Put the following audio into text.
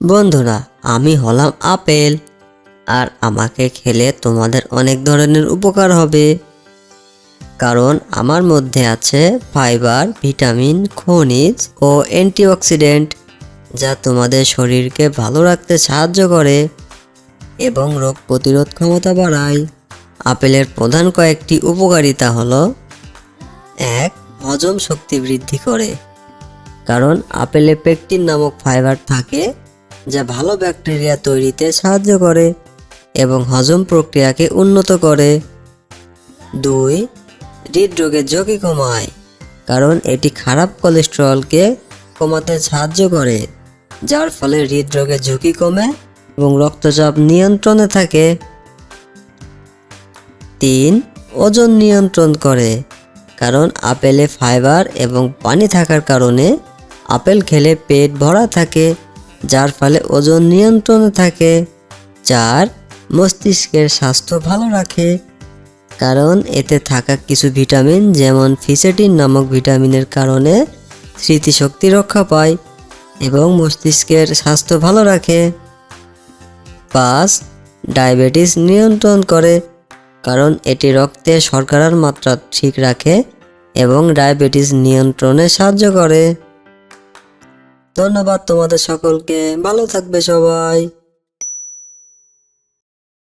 বন্ধুরা, আমি হলাম আপেল। আর আমাকে খেলে তোমাদের অনেক ধরনের উপকার হবে। কারণ আমার মধ্যে আছে ফাইবার, ভিটামিন, খনিজ ও অ্যান্টিঅক্সিডেন্ট, যা তোমাদের শরীরকে ভালো রাখতে সাহায্য করে এবং রোগ প্রতিরোধ ক্ষমতা বাড়ায়। আপেলের প্রধান কয়েকটি উপকারিতা হলো: 1. হজম শক্তি বৃদ্ধি করে। কারণ আপেলে পেকটিন নামক ফাইবার থাকে, যা ভালো ব্যাকটেরিয়া তৈরিতে সাহায্য করে এবং হজম প্রক্রিয়াকে উন্নত করে। 2. হৃদরোগের ঝুঁকি কমায়। কারণ এটি খারাপ কোলেস্টেরলকে কমাতে সাহায্য করে, যার ফলে হৃদরোগের ঝুঁকি কমে এবং রক্তচাপ নিয়ন্ত্রণে থাকে। 3. ওজন নিয়ন্ত্রণ করে। কারণ আপেলে ফাইবার এবং পানি থাকার কারণে আপেল খেলে পেট ভরা থাকে, যার ফলে ওজন নিয়ন্ত্রণে থাকে। 4. মস্তিষ্কের স্বাস্থ্য ভালো রাখে। কারণ এতে থাকা কিছু ভিটামিন যেমন ফিসেটিন নামক ভিটামিনের কারণে স্মৃতিশক্তি রক্ষা পায় এবং মস্তিষ্কের স্বাস্থ্য ভালো রাখে। 5. ডায়াবেটিস নিয়ন্ত্রণ করে। কারণ এটি রক্তে শর্করার মাত্রা ঠিক রাখে এবং ডায়াবেটিস নিয়ন্ত্রণে সাহায্য করে। ধন্যবাদ তোমাদের সকলকে। ভালো থাকবে সবাই।